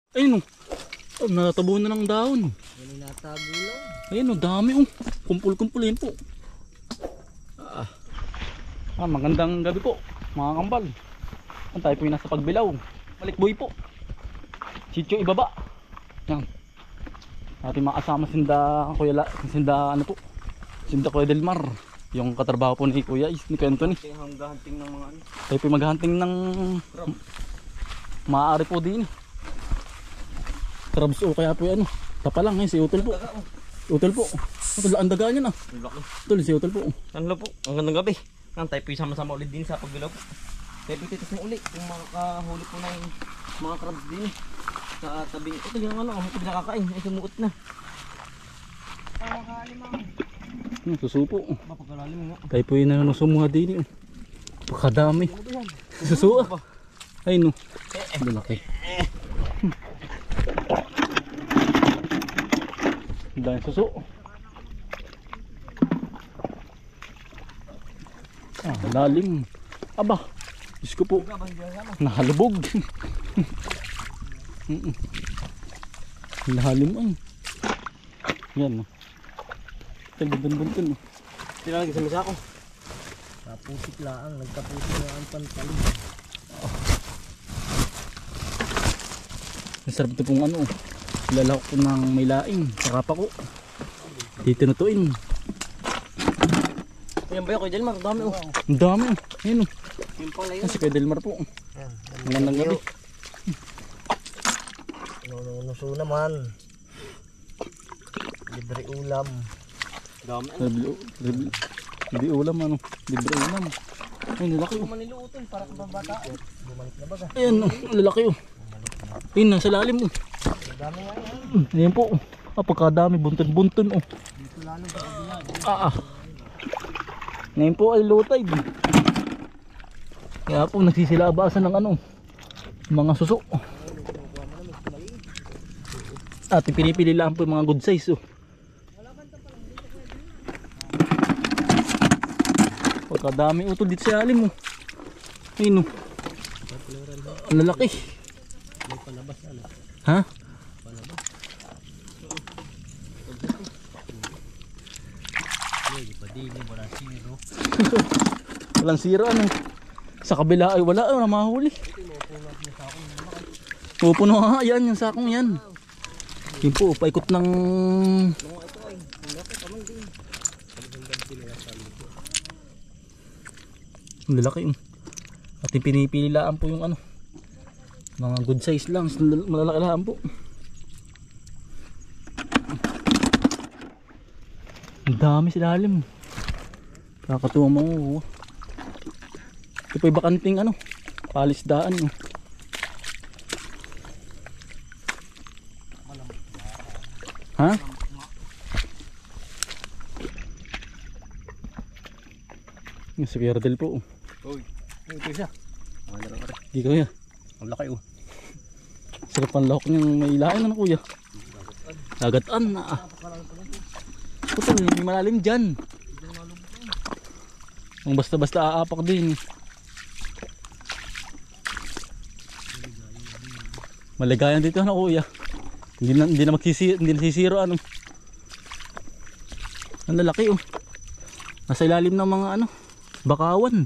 Ayun oh, natabo na ng daon. Yan yung natago lang. Ayun oh, dami oh. Kumpul-kumpulin po. Magandang gabi po mga kambal. Tayo po yung nasa Pagbilao. Malikboy po. Sitio Ibaba. Yan. Ating mga kasama sinda ano po. Sinda Kuya Delmar. Yung katrabaho po ni Kuya ni Kuya Anthony. Tayo hanggang ng mga ano. Tayo po maghahunting ng maaari po din. Crabs o kaya po yan. Tapa lang si Utol po. Utol po. Ang daga niya na. Utol si Utol po. Ano po? Ang gandang gabi. Tayo po sama-sama ulit din sa Pagbilao po. Tayo po titas na ulit kung makakahuli po ng mga crabs din. Sa tabing. Ito yung ano, ako nakakain. Ay sumuot na. Susupo. Mapagkalalim nga. Tayo po yung nanusumuha din. Pagkadami. Susuha. Ay no. Malaki. Dahil suso. Lalim. Aba. Diyos ko po. Nahalubog. Lalim ay. Yan. Talibon-bunton. Tinalagay sa misa ko. Kaputik lang. Nagkaputik na ang pantalon. Masarap ito pong ano. Lalako ko ng may laing. Saka pa ko. Dito na tuin. Ayan ba yun Kuya Delmar? Dami oh. Ang dami oh. Ayun oh. Yung pala yun. Kasi Kuya Delmar po. Magandang gabi. Nunuso naman. Libre ulam. Dami. Libre ulam ano. Libre ulam. Ayun lalaki oh. Maniluutol para kung bata. Bumalik na baga. Ayan oh. Lalaki oh. Ayun nasa lalim oh. Dami nga yan. Ayan po. Pagkadami bunton-bunton oh. Dito lalo sa kabila. Ngayon po ay low tide. Kaya po nagsisilabasan ng ano, mga suso. At pinipili lang po yung mga good size oh. Pagkadami utol dito sa alim oh. Ayun oh. Ang lalaki. Ha? Walang sira ano. Sa kabila ay wala na mahuli. Pupuno nga yan yung sakong yan. Yun po paikot ng lalaki yun. At pinipili lang po yung ano, mga good size lang, malalaki lang po. Ang dami sa lalim. Kakatuwa mo. Ito po'y bakanting ano, palisdaan oh. Ha? Yung si Pierdel po oh. Uy, ito siya. Di kuya. Ang laki oh. Sarap ang lahok niyang may ilain ano kuya. Dagatan na Ito may malalim dyan. Ang basta-basta aapak din. Maligayan dito na kuya. Hindi na magsisiro ano. Ang lalaki oh. Nasa ilalim ng mga ano, bakawan.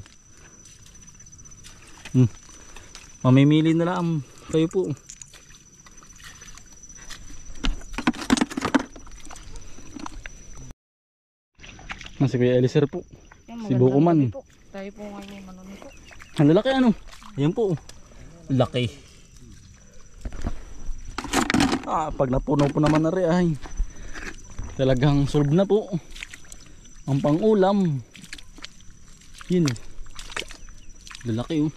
Mamimili na lang kayo po. Si Kuya Eliser po. Si Bukuman. Tayo po ngayon manunod po. Ang lalaki ano? Ayan po. Laki. Pag napuno po naman na rin ay talagang solve na po. Ang pang-ulam. Yun. Lalaki oh.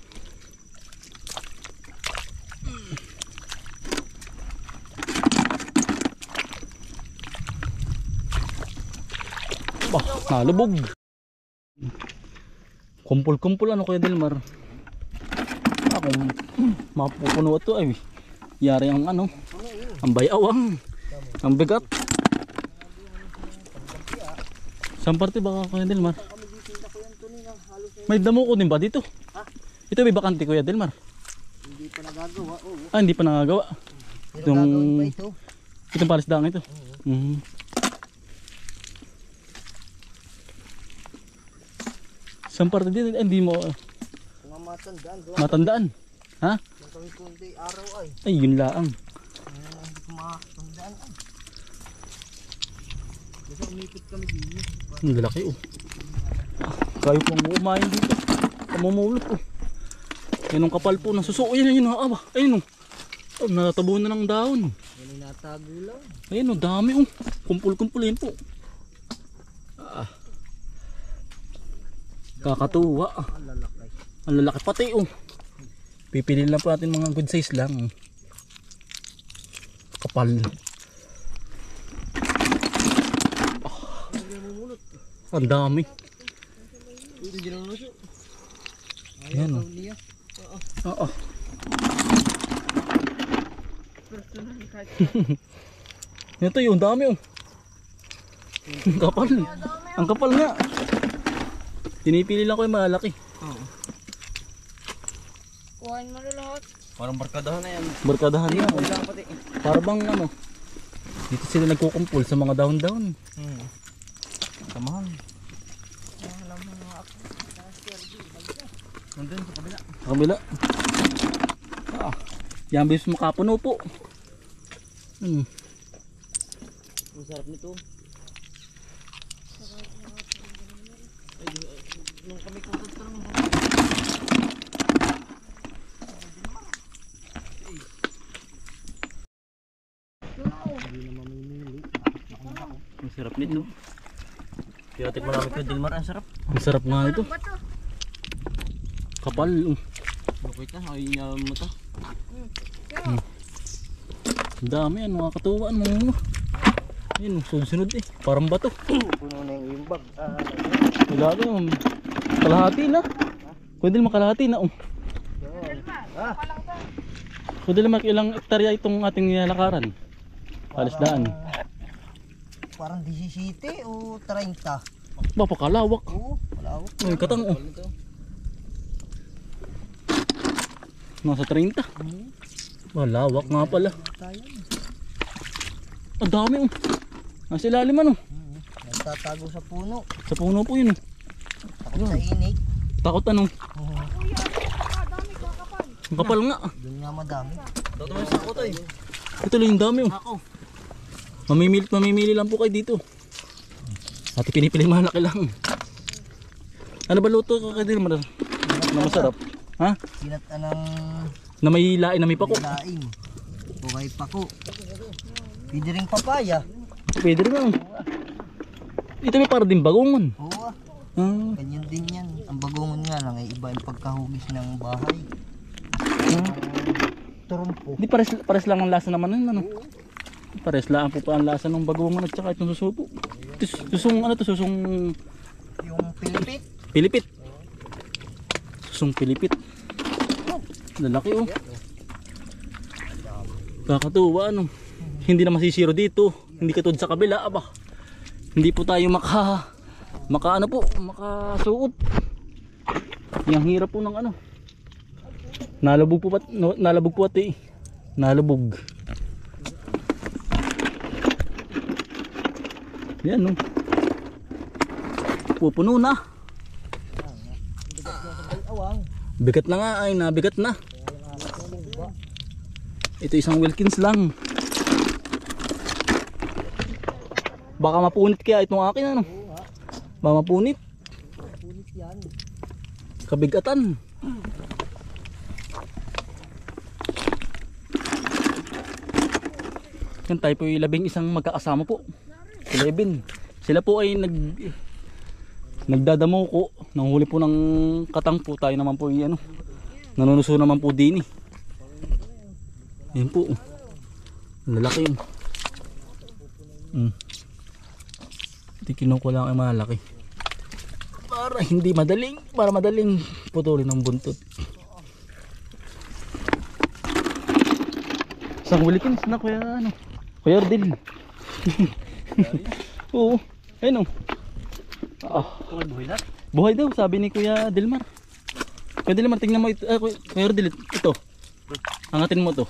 Nalubog. Kumpul-kumpul ano Kuya Delmar. Kung mapupuno ito ay yari ang ano, ang bayawang, ang bigat. Saan parte ba Kuya Delmar? May damo ko din ba dito? Ito may bakante Kuya Delmar. Hindi pa nagagawa. Hindi pa nagagawa. Pero gagawin pa ito. Itong palisdaan ito. Mhm. Saan parte dito? Hindi mo Mga matandaan. matandaan. Ha? Yung kami kundi araw ay. Ay, yun laang. Hindi ko makatandaan ay. Kasi umikot kami din. Ang lalaki oh. Kayo pong umain dito. Pamumulot oh. Yan ang kapal po ng suso. Ayun, ayun, aba. Ayun oh. Oh, natabo na ng daon. Yan ay natago lang. Ayun oh, dami oh. Kumpul-kumpul yun po. Kakatuwa. Ang lalaki. Ang lalaki pati oh. Pipili lang po natin mga good size lang. Kapal. Ang dami. Hindi din ang luso. Ayan oh. Niya. Oo. Personal kahit Ito yung dami oh. Ang kapal. Ang kapal nga. Pinipili lang ko yung malaki. kuhain mo na lahat. Parang barkadahan na yan. Barkadahan na. Wala lang pati. Para bang ano. Dito sila nagkukumpul sa mga dahon-dahon. Samahan. Alam mo nga ako. Nandun sa kabila. Sa kabila. Yan bis makapuno po. Ang sarap nito. Nung kami kutot ka lang. Ang sarap nito. Kaya tikman namin kay Dilmar, ang sarap. Ang sarap nga ito. Kapal. Bakit na? Ayaw niya mo ito. Ang dami yan. Mga katuwaan mo. Ayun, sunod eh. Parang bato. Puno na yung bag. Wala ka. Kalahati na. Pwede naman kalahati na. Pwede naman ilang hektarya itong ating nilalakaran. Palisdaan. Parang 17 o 30. Pakalawak. Oo, malawak. Ay, katang oh. Nasa 30. Malawak nga pala. Ang dami oh. Nasa ilalim ano. Nagtatago sa puno. Sa puno po yun. Takot sa inig. Takot ano. Ang kapal nga. Doon nga madami. Dito mo sa kutoy. Ito lang yung dami oh. Ako. Mamimili lang po kayo dito. At pinipili malaki lang. Ano ba luto ka kay Dilmar? Na masarap. Ha? Kinat ng Na may lain na may pako. laing. O kay pako. Pwede rin papaya. Pwede rin lang. Ito may para din bagongon. Oo, Ah, ganyan din yan. Ang bagongon nga lang ay iba yung pagkahugis ng bahay. Turumpo. di pares lang ang lasa naman nun ano. Pares lang po pa ang lasa ng bagongon at saka itong susupo. Susung ano to, susung Yung pilipit. Pilipit. Susung Pilipit. Lalaki oh. Kakatuwa ano. Hindi na masisiro dito. Hindi katulad sa kabila aba. Hindi po tayo makasuot. Yang hirap po ng ano. Nalabog po pati. Nalabog. Yan no. Pupuno na. Awang. Bigat na nga ay nabigat na. Ito isang Wilkins lang. Baka mapunit kaya itong akin ano. Baka mapunit. Punit yan. Kabigatan. Yan tayo po yung 11 magkakasama po. 11. Sila po ay nagdadamo ko. Nanghuli po ng katang po. Tayo naman po yung ano. Nanunuso naman po din eh. Yan po. Lalaki yun. Hindi kinuha lang ay malaki. Para hindi madaling. Para madaling putulin ng buntot. Isang Wilkins na kuya ano. Kuya Ardil. Oo. Ayun o. Buhay na. Buhay daw sabi ni Kuya Dilmar. Kuya Dilmar tingnan mo ito. Kuya Ardil ito. Angatin mo to.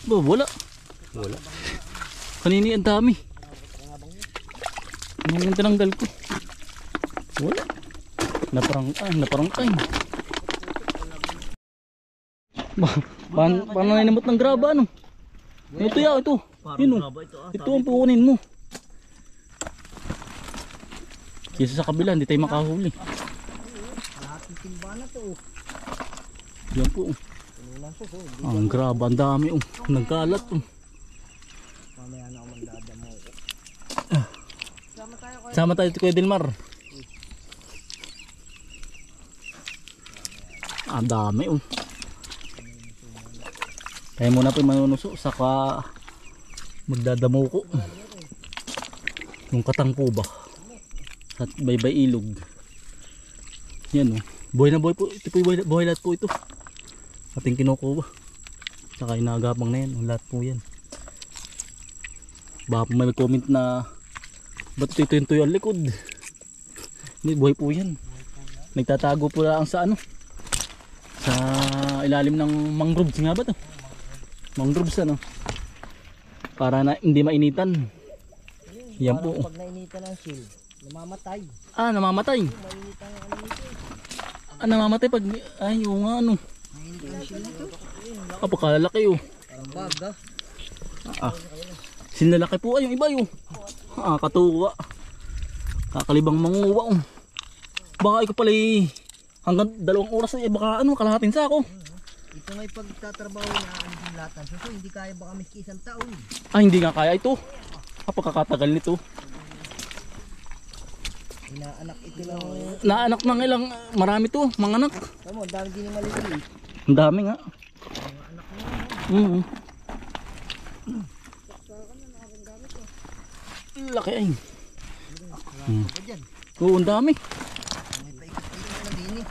Ba, wala. Wala. Kanini ang dami. Anong yung tinanggal ko? Wala. Naparangkay. Paano nainamot ng graba ano? Ito ya, ito. Yun o. Ito ang pukunin mo. Kesa sa kabila, hindi tayo makahuli. Kalahating timba na to. Yan po. Ang graba, ang dami o. Nagkalat o. Mamaya na ako mandadamo. Sama tayo Kuya Delmar. Ang dami o. Tayo muna po manunuso, saka magdadamo ko. Yung katangpo ba? At baybay ilog. Yan o. Buhay na buhay po. Ito po buhay lahat po ito. Ating kinukuha. Saka inagapang na yan. Lahat po yan. Baka po may comment na ba't ito yung tuyo ang likod. Hindi, buhay po yan. Nagtatago po lang sa ano. Sa ilalim ng mangroves nga ba ito? Mangroves ano. Para na hindi mainitan. Yan po. Pag nainitan ng seal, namamatay. Ah, namamatay. Mainitan ng ano nito. Ah, namamatay pag ay yung ano. Nainitan ng seal nito. Ah, pagkalalaki oh. Parang baga. Ah. Sinlalaki po ay yung iba yung. Ah, katuwa. Kakalibang manguwa oh. Baka ikaw pala hanggang 2 oras ay baka ano kalahating sako. Ito ngay pagtatrabaho na ang lahat ng suso, hindi kaya baka miski 1 taon. Ah, hindi nga kaya ito. Ah, pagkakatagal nito. Inaanak ito lang. Naanak ng ilang marami to, mga anak. Tama, dami din yung maliliit. Ang dami nga. Laki ay. Ano dyan? Oo, ang dami. May paikot-ikot na din eh.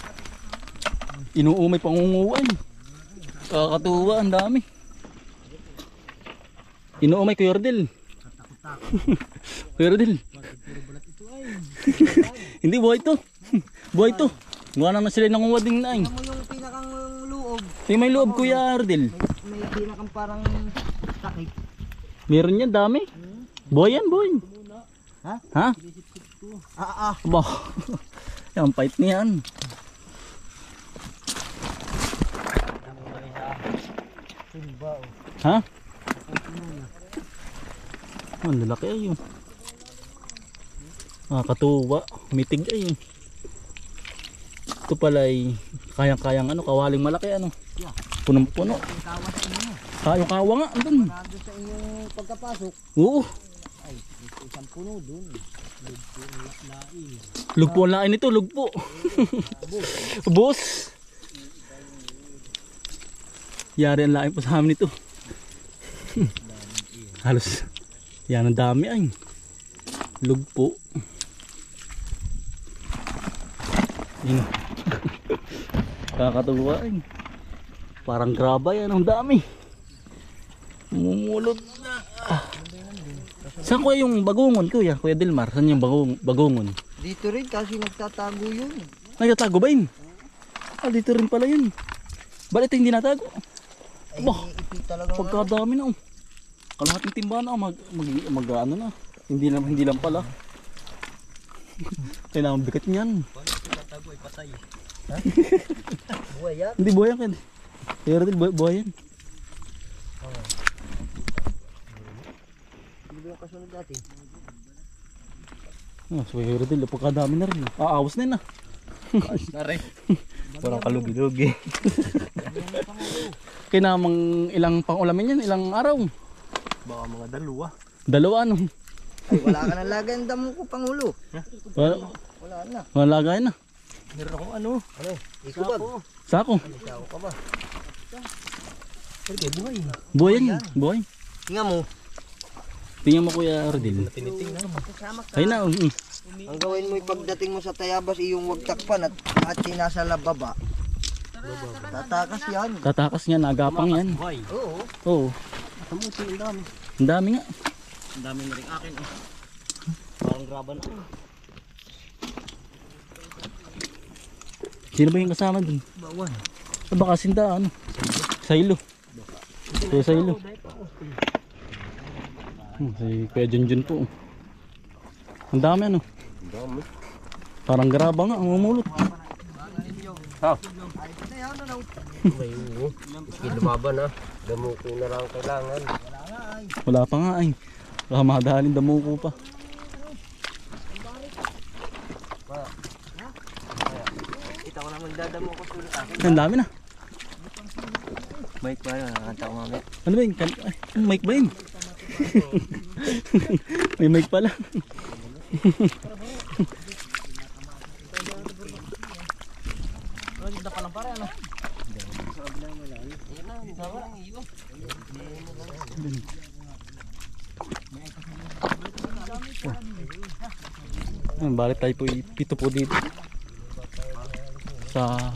Inuumay pangunguan. Kakatuwa, ang dami. Inuumay Kuya Ardel. Kuya Ardel. Hindi, buhay to. Buhay to. Gawa na sila ng wading na ay. Alam mo yung pinakang loob, May loob Kuya Ardel. may pinakang parang takip. Meron yan, dami. Buhay yan, buhay. Ha? Ha? Ah, Aba. Yan, fight niyan. Tumba oh. Ha? Ang lalaki ay yun. Katuwa. Mitig ay yun. Ito pala ay kayang-kayang ano, kawaling malaki ano. Punong-puno. Yung tawas inyo. Kayo-kawa nga. Andun. Nandun sa inyong pagkapasok, Oo. ay, may isang puno dun. Lugpo ang lain nito. Lugpo. Boss. Yari ang lain po sa amin ito. Halos. Yan ang dami ay. Lugpo. Yun. Kakatuwa ay. Parang graba yan. Ang dami. Mumulot na. Saan kuya yung bagungon kuya? Kuya Delmar, saan yung bagungon? Dito rin kasi nagtatago yun. Nagtatago ba yun? Ah, dito rin pala yun. Ba't ito hindi natago? Ay, Bah, ipi talaga. pagkadami na oh. Kalahating timba na mag ano na. Hindi lang pala. Kailangan bigat niyan. Tatago ay patay. Buhay yan. Hindi buhay yan. Pero din buhay yan. Hindi ba yung kasunod natin? Ah, so pero din pagkadami na rin. Aawas na yun ah. Nare. Parang kalugi-lugi. Kinamang ilang pang-ulamin yan, ilang araw. Baka mga 2. 2 ano. Ay, wala ka nang lagay ang damo ko, Pangulo. Wala na. Malagay na. Meron akong ano. Ano? Ikubag. Sako. Ikaw ka ba? Okay, buhay. Buhay yan. Buhay. Tingnan mo. Tingnan mo Kuya Ardel. Tiniting na. Ayun na. Ang gawin mo pagdating mo sa Tayabas, iyong wag takpan at sinasa lababa. Tatakas yan. Tatakas niya, nagapang yan. Buhay. Oo. Oo. Kamuti ang dami. Ang dami nga. Ang dami na rin akin. Oh. Parang graba na. Sino ba yung kasama dun? Bawan. Baka sinda ano? Saylo. Kuya Saylo. Si Kuya Junjun po. Ang dami ano. Parang graba nga, ang umulot. May lumaban ha. Damuko na lang kailangan. Wala pa nga ay. Baka madahalin damo ko pa. Kita ko na magdadamo ko sulit ako. Ang dami na. Bike pa yun, nakakanta ko mamaya. Ano ba yun? Ay, mic ba yun? May mic pala. Balik tayo po pito po dito sa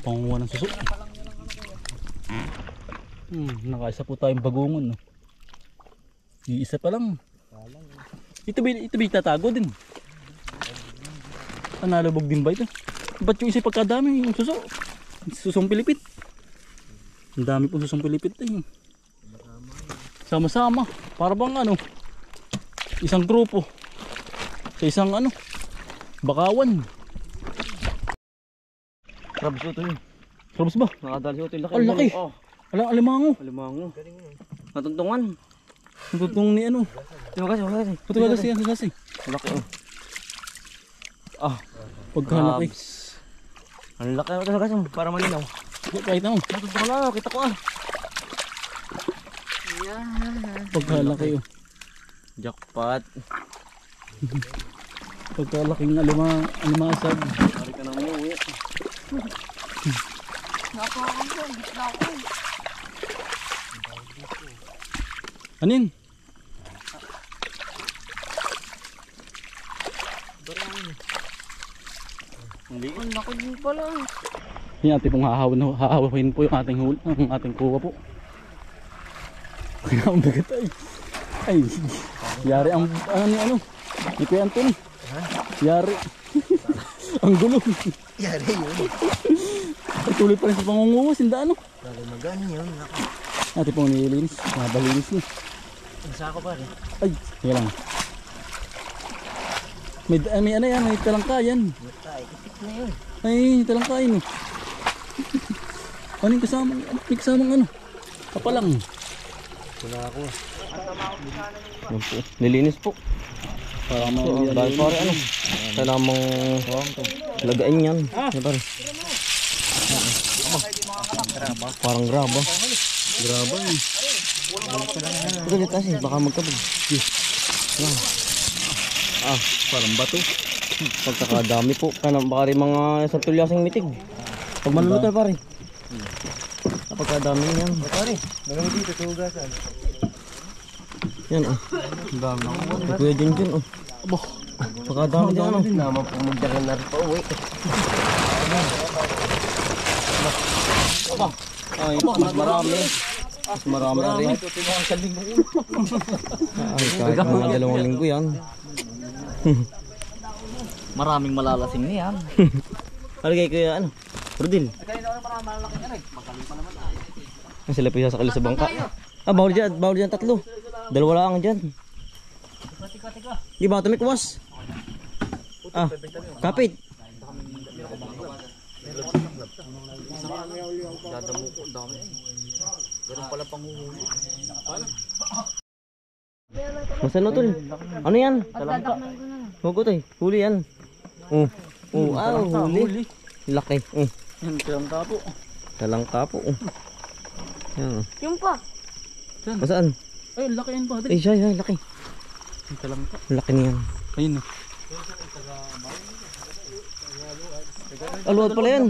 pangunguha ng suso. Nakaisa po tayong bagungon, no? Iisa pa lang. Ito ba itatago din? Nalubog din ba ito? Ba't yung isa pagkadami yung suso? Susong Pilipit. Ang dami po susong Pilipit eh. Sama-sama. Para bang ano, isang grupo sa isang ano, bakawan. Crabs ito yun. Crabs ba? Nakadali ito yung laki. Ang laki. Oh, Alimango. alimango. Natuntungan. Natutong ni ano. Ito kasi, kasi. Puto ka kasi yan kasi. Laki oh. Ah, Pagkalaki. crabs. Ang laki ito kasi, para malinaw. Kahit na mo. Natuntungan na, kita ko ah. Pagkalaki oh. Jackpot. Pagkalaking alimasag. Pari ka nang umuwi. Nakuha ko, gitna ko. Anin? Ang laki din pala. Yan ating pong hahawahin po yung ating huli, ang ating kuha po. Kaya ang bigat ay. Ay, yari ang ano, ni Kuya Anton. Yari. Ang gulo. Yari yun. Ay, tuloy pa rin sa pangunguha, sinda ano. Lalo magani yun. Ating pong nililinis, mabalinis niya. Ang sako pa rin. Ay, yan lang. May ano yan, may talangkayan. Ay, talangkayan oh. Ano yung kasama? May kasamang ano? Kapalang. Wala ako. Yan po. Nilinis po. Para So, dahil pare ano. Kailangan mong lagain yan. Yan pare. Parang graba. graba eh. Ito dito kasi baka magkabog. Yan. Parang bato. Pagkakadami po. Kaya baka rin mga isang tulyasing mitig. Pag maluluto pare. Pagkakadami yan. Pare, marami dito tugasan. Yan oh. Ang dami na ako. Kuya Junjun oh. Abo. Pagkakadami din ano. Naman po magdagan na rin pa uwi. Ay, mas marami. Mas marami na rin. Ay, kahit mga 2 linggo yan. Maraming malalasing niyan. Alagay ko ano? Rodil. Ay, sila pisa sa kalis sa bangka. Ah, bawal dyan 3. 2 lang dyan. Di ba tumikwas? Ah, kapit. Masa no tol? Ano yan? Pagdadakman ko na. Huwag to eh. Huli yan. Huli. Laki. Yan, talangka po. Talangka po. Yan. Yung pa. Masaan? Ay, laki yan pa. Ay, siya, laki. Yung talangka. Laki niyan. Ayun oh. Aluwad pala yan.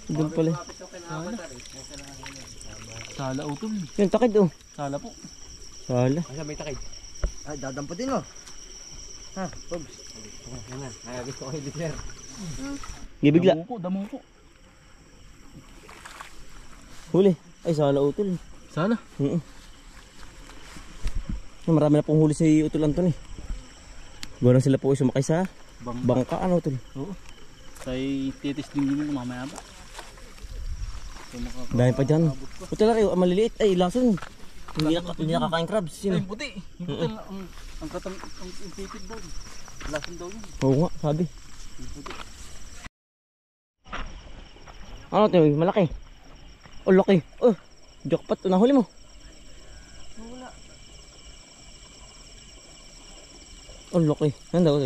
Doon pala. Sala utol. Yung takid oh. Sala po. Sala. Ay, dadamputin mo. Ha, Pogs. Gibigla. Damo po. Huli. Ay, sala utol. Sala. Marami na pong huli si Utol Anton eh. Gawa lang sila po ay sumakay sa Bangka. bangka ano Utol. Oo. Kay titis din yun mamaya ba? Dahil pa dyan. Puti laki, maliliit. Ay, lason. Hindi nakakain crabs. Ay, Sino? puti. Yung puti ang katang ang tipid daw. Lason daw yun. Oo nga, sabi. Ano ito? Malaki. Oh, laki. Oh, jackpot. Nahuli mo. Wala. Oh, laki. Yan daw.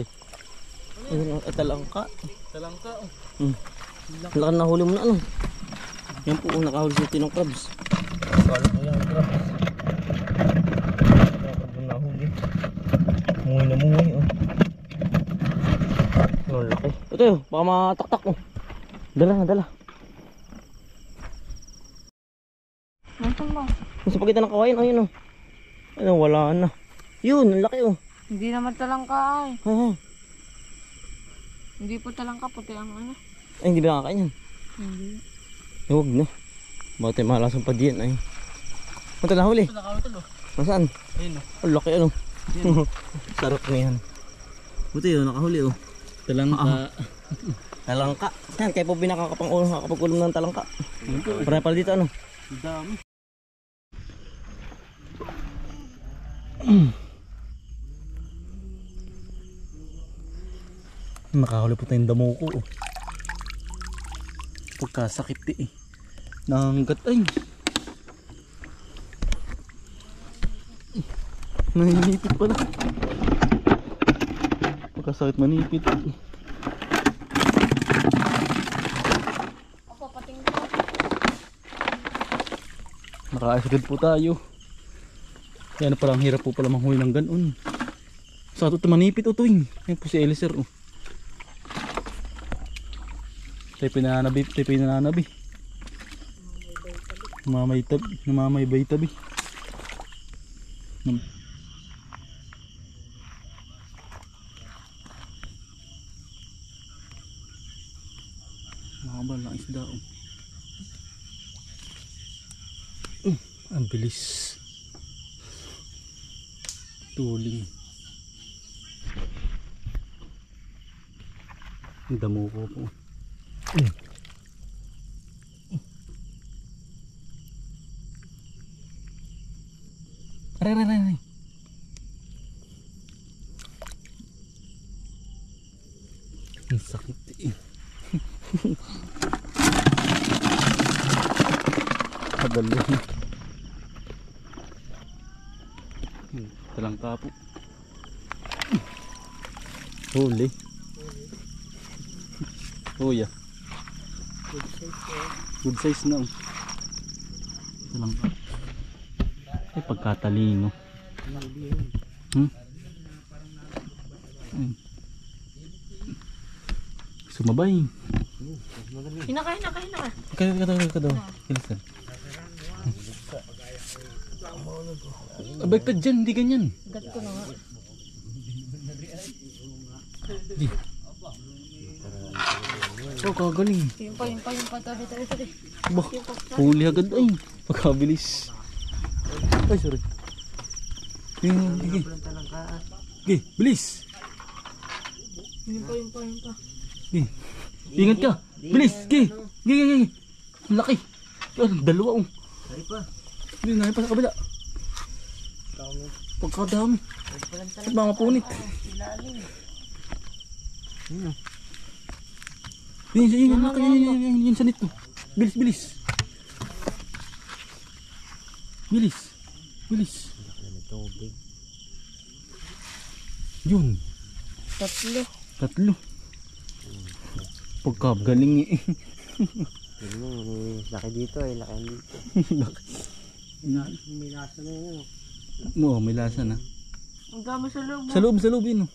Talangka. Talangka. Laki na huli mo na ano. Yan po, nakahuli sa tinong crabs. Kala ko yan, crabs. Crabs na huli. Mungoy na mungoy, oh. Oh, laki. Ito yun, baka mataktak mo. Dala na, dala. Nasaan ba? Nasa pagitan ng kawayan, oh, yun, oh. Ano, wala na. Yun, ang laki, oh. Hindi naman talangka ay. Ha, ha. Hindi po talangka, puti ang ano. Ay, hindi ba nakakain yan? Hindi. Eh, huwag na. Bakit tayo malasang pa diyan, ay. Ito na huli. Ito nakawitol oh. Nasaan? Ayun oh. Ang laki, ano. Sarap na yan. Buti yun, nakahuli, oh. Talangka. Talangka. Yan, kaya po nakakapag-ulam ng talangka. Parang pala dito, ano. Ang dami. Nakahuli po tayong damo ko. Oh. Pagkasakit eh. Nanggat ay. Naninipit pala. Pagkasakit manipit. Ako, pating ko. Naka-asgad po tayo. Kaya na parang hirap po pala manghuli ng ganon. Sa ito manipit o tuwing. Yan po si Eliser. Oh. Tayo pinanabi. Namamay tabi. Nakabal lang isda. Ang bilis. Tuling. Ang damo ko po. Aray. Ang sakit eh. Kadalo. Talangka po. Huli. Oh yeah. Good size na. Talangka. Ay pagkatalino. Sumabay. Hinaka. Ka daw. Kilisan. Abagtad dyan, hindi ganyan. Gat ko na nga. Di. Oh, kagaling. Yung pa. Tabi. Bah, huli agad ay. Pagkabilis. Ay, sorry. Sige, bilis. Yung pa. Sige. Ingat ka. Bilis. Sige. Ang laki. Dalawa oh. Hindi, nahin pa sa kabila. Pagkadami. At mga punit. Yun sa nito. Bilis. Yun. Tatlo. Pagkagaling eh. Laki dito eh, laki dito. May lasa na yun. Oo, may lasa na. Ang dami sa loob. Sa loob yun.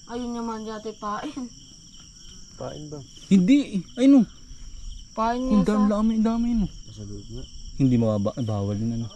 Ayun naman yate pain. Pain ba? Hindi, ayun. Pain Ang niya sa... dami yun. Sa loob nga. Hindi bawal yun ano.